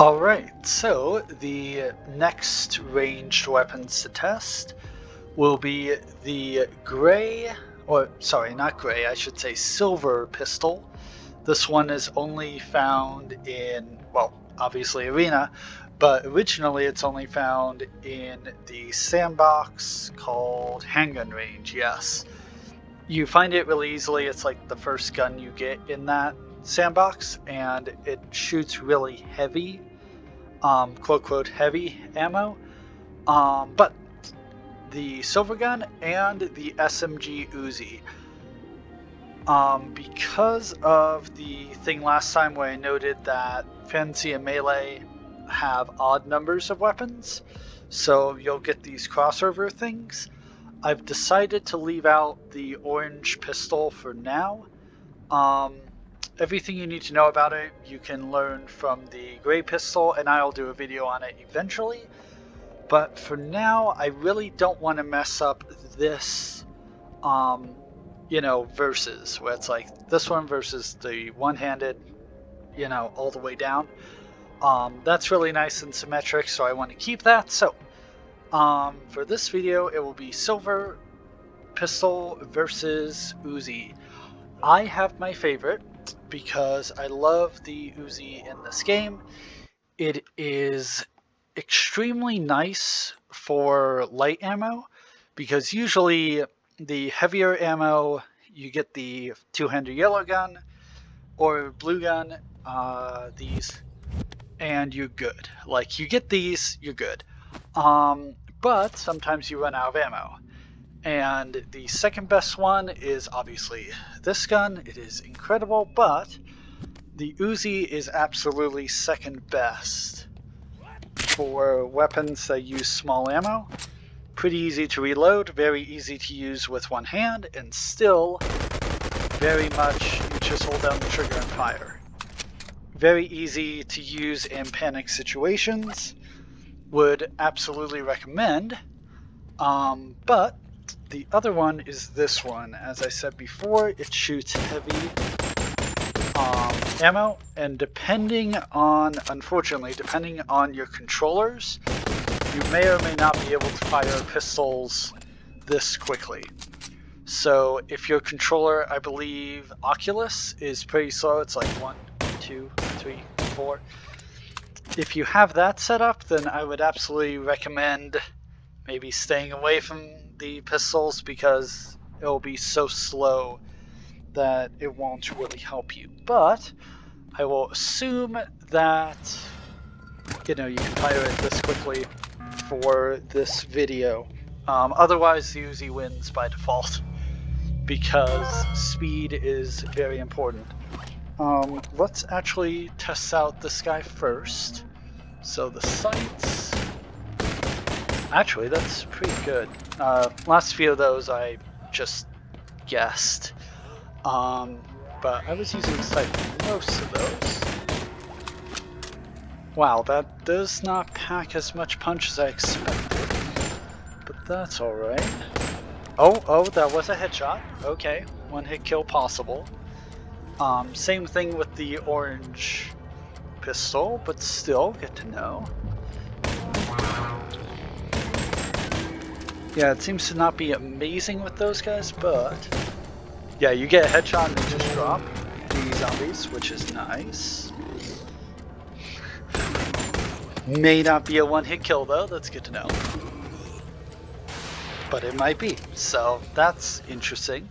Alright, so the next ranged weapons to test will be the gray, or sorry, not gray, I should say silver pistol. This one is only found in, well, obviously Arena, but originally it's only found in the sandbox called Handgun Range, yes. You find it really easily, it's like the first gun you get in that sandbox, and it shoots really heavy, quote quote heavy ammo, but the silver gun and the SMG Uzi, because of the thing last time where I noted that fantasy and melee have odd numbers of weapons, so you'll get these crossover things. I've decided to leave out the orange pistol for now. Everything you need to know about it you can learn from the gray pistol, and I'll do a video on it eventually. But for now, I really don't want to mess up this, versus, where it's like this one versus the one-handed, all the way down. That's really nice and symmetric, so I want to keep that. So, for this video, it will be silver pistol versus Uzi. I have my favorite because I love the Uzi in this game. It is extremely nice for light ammo, because usually the heavier ammo, you get the two-handed yellow gun or blue gun, and you're good. Like, you get these, you're good. But sometimes you run out of ammo. And the second best one is obviously this gun. It is incredible, but the Uzi is absolutely second best for weapons that use small ammo. Pretty easy to reload, very easy to use with one hand, and still very much you just hold down the trigger and fire. Very easy to use in panic situations. Would absolutely recommend. But the other one is this one. As I said before, it shoots heavy ammo, and unfortunately, depending on your controllers, you may or may not be able to fire pistols this quickly. So if your controller, I believe Oculus, is pretty slow, it's like 1, 2, 3, 4. If you have that set up, then I would absolutely recommend maybe staying away from the pistols, because it will be so slow that it won't really help you. But I will assume that you can fire it this quickly for this video. Otherwise, the Uzi wins by default, because speed is very important. Let's actually test out this guy first. So the sights, actually that's pretty good. Last few of those I just guessed, but I was using the sight for most of those. Wow, that does not pack as much punch as I expected, but that's alright. Oh, that was a headshot. Okay, one hit kill possible. Same thing with the orange pistol, but still, good to know. Yeah, it seems to not be amazing with those guys, but yeah, you get a headshot and they just drop the zombies, which is nice. May not be a one-hit kill though, that's good to know. But it might be, so that's interesting.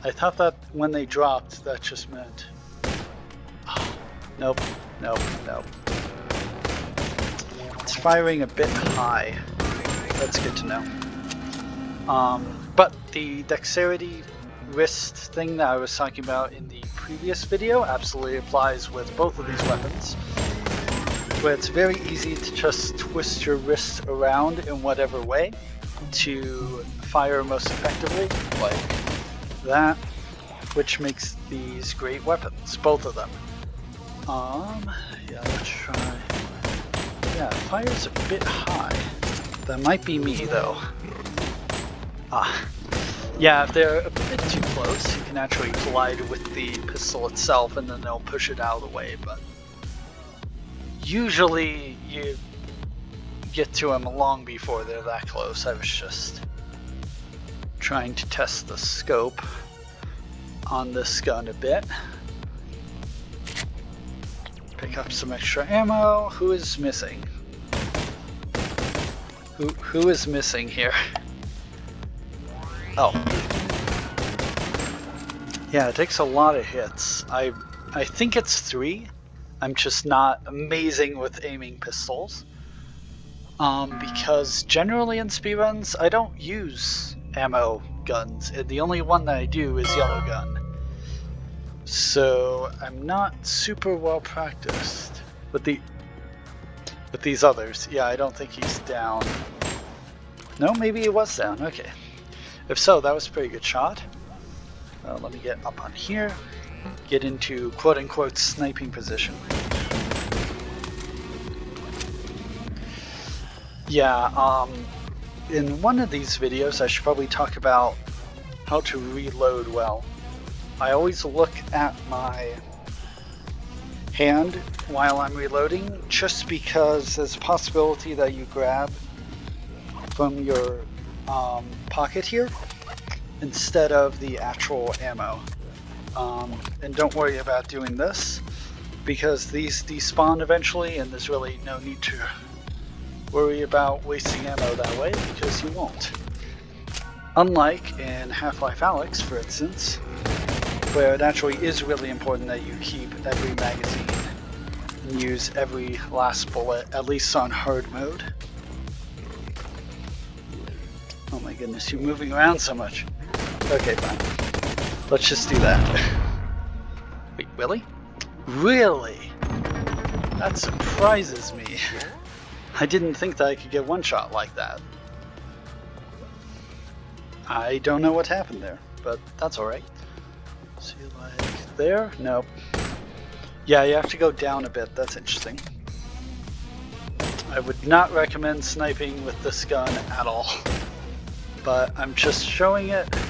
I thought that when they dropped, that just meant... Oh, nope. It's firing a bit high. That's good to know. But the dexterity wrist thing that I was talking about in the previous video absolutely applies with both of these weapons, where it's very easy to just twist your wrist around in whatever way to fire most effectively, like that, which makes these great weapons, both of them. Yeah, let's try. Yeah, fire's a bit high. That might be me though. Yeah, if they're a bit too close, you can actually collide with the pistol itself and then they'll push it out of the way, but usually you get to them long before they're that close. I was just trying to test the scope on this gun a bit. Pick up some extra ammo. Who is missing? Who is missing here? Oh. Yeah, it takes a lot of hits. I think it's 3. I'm just not amazing with aiming pistols. Because generally in speedruns, I don't use ammo guns. The only one that I do is yellow gun. So I'm not super well practiced with these others. Yeah, I don't think he's down. No, maybe he was down. Okay. If so, that was a pretty good shot. Let me get up on here. Get into quote-unquote sniping position. Yeah, in one of these videos I should probably talk about how to reload well. I always look at my hand while I'm reloading, just because there's a possibility that you grab from your pocket here instead of the actual ammo. And don't worry about doing this, because these despawn eventually and there's really no need to worry about wasting ammo that way, because you won't. Unlike in Half-Life Alyx, for instance, where it actually is really important that you keep every magazine and use every last bullet, at least on hard mode. Oh my goodness, you're moving around so much. Okay, fine. Let's just do that. Wait, really? Really? That surprises me. I didn't think that I could get one shot like that. I don't know what happened there, but that's alright. See, like there? Nope. Yeah, you have to go down a bit. That's interesting. I would not recommend sniping with this gun at all. But I'm just showing it to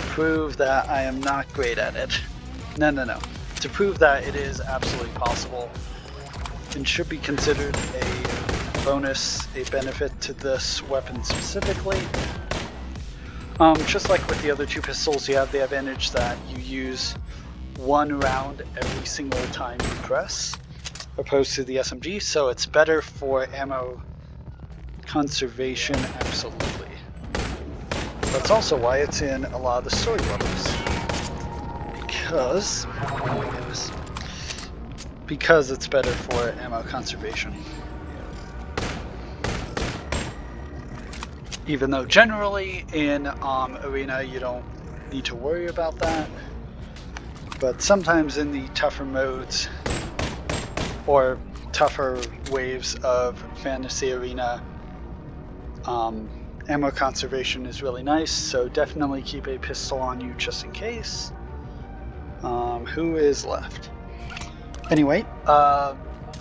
prove that I am not great at it. No. To prove that it is absolutely possible and should be considered a bonus, a benefit to this weapon specifically. Just like with the other two pistols, you have the advantage that you use one round every single time you press, opposed to the SMG, so it's better for ammo conservation, absolutely. That's also why it's in a lot of the story levels. Because it's better for ammo conservation. Even though generally in Arena you don't need to worry about that. But sometimes in the tougher modes or tougher waves of Fantasy Arena, ammo conservation is really nice, so definitely keep a pistol on you just in case. Who is left? Anyway,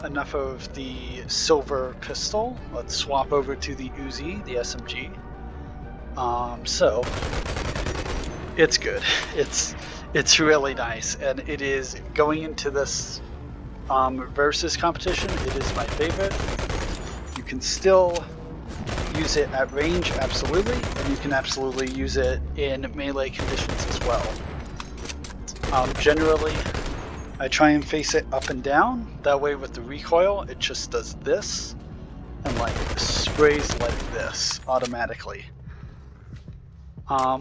enough of the silver pistol. Let's swap over to the Uzi, the SMG. So it's good. It's really nice, and it is going into this versus competition. It is my favorite. You can still use it at range, absolutely, and you can absolutely use it in melee conditions as well. Generally, I try and face it up and down. That way with the recoil, it just does this and like sprays like this automatically.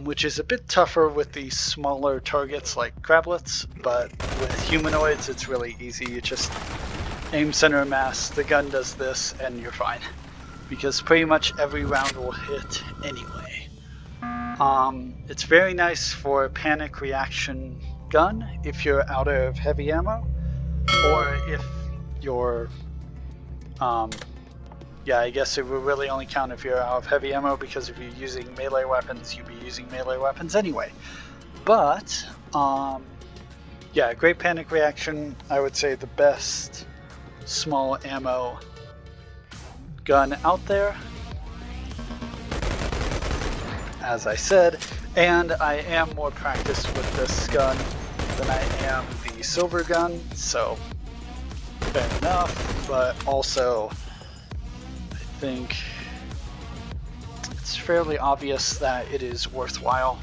Which is a bit tougher with the smaller targets like crablets, but with humanoids it's really easy. You just aim center of mass, the gun does this, and you're fine. Because pretty much every round will hit anyway. It's very nice for a panic reaction gun if you're out of heavy ammo, or if you're yeah, I guess it would really only count if you're out of heavy ammo, because if you're using melee weapons, you'd be using melee weapons anyway. But yeah, great panic reaction. I would say the best small ammo gun out there, as I said, and I am more practiced with this gun than I am the silver gun, so fair enough, but also I think it's fairly obvious that it is worthwhile.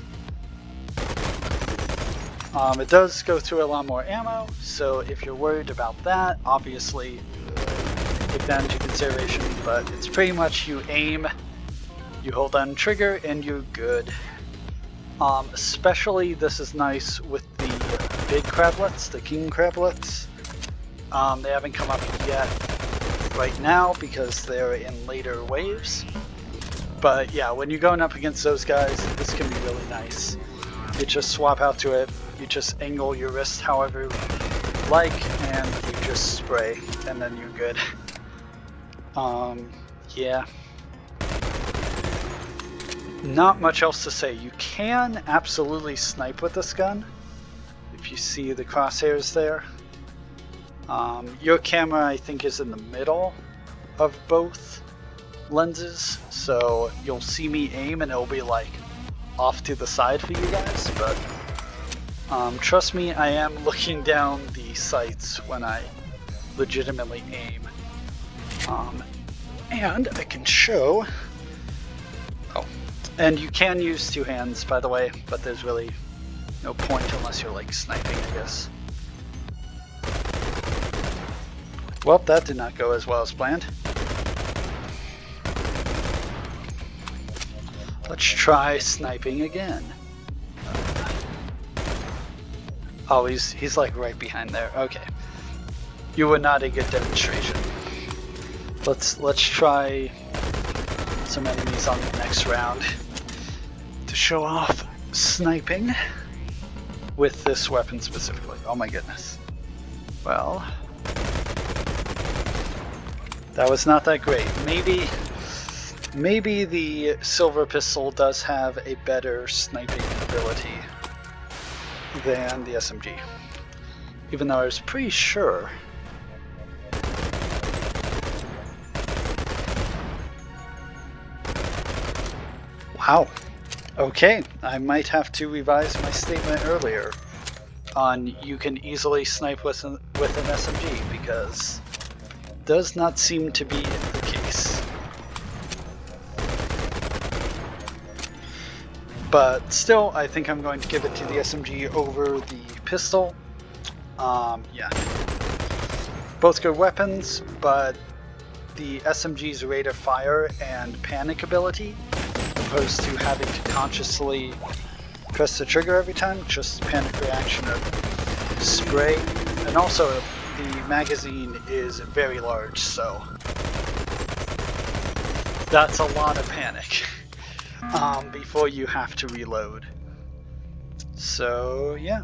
It does go through a lot more ammo, so if you're worried about that, obviously take that into consideration, but it's pretty much you aim, you hold down trigger, and you're good. Especially this is nice with the big crablets, the king crablets. They haven't come up yet right now because they're in later waves. But yeah, when you're going up against those guys, this can be really nice. You just swap out to it, you just angle your wrist however you like, and you just spray, and then you're good. Yeah. Not much else to say. You can absolutely snipe with this gun, if you see the crosshairs there. Your camera, I think, is in the middle of both lenses, so you'll see me aim and it'll be like off to the side for you guys, but trust me, I am looking down the sights when I legitimately aim. And I can show... Oh, and you can use two hands, by the way, but there's really no point unless you're like sniping, I guess. Well, that did not go as well as planned. Let's try sniping again. Oh, he's like right behind there. Okay. You were not a good demonstration. Let's try some enemies on the next round to show off sniping with this weapon specifically. Oh my goodness. Well, that was not that great. Maybe the silver pistol does have a better sniping ability than the SMG. Even though I was pretty sure. Wow. Okay, I might have to revise my statement earlier on you can easily snipe with an SMG, because it does not seem to be the case. But still, I think I'm going to give it to the SMG over the pistol. Yeah. Both good weapons, but the SMG's rate of fire and panic ability, opposed to having to consciously press the trigger every time, just panic reaction of spray. And also, the magazine is very large, so that's a lot of panic before you have to reload. So yeah.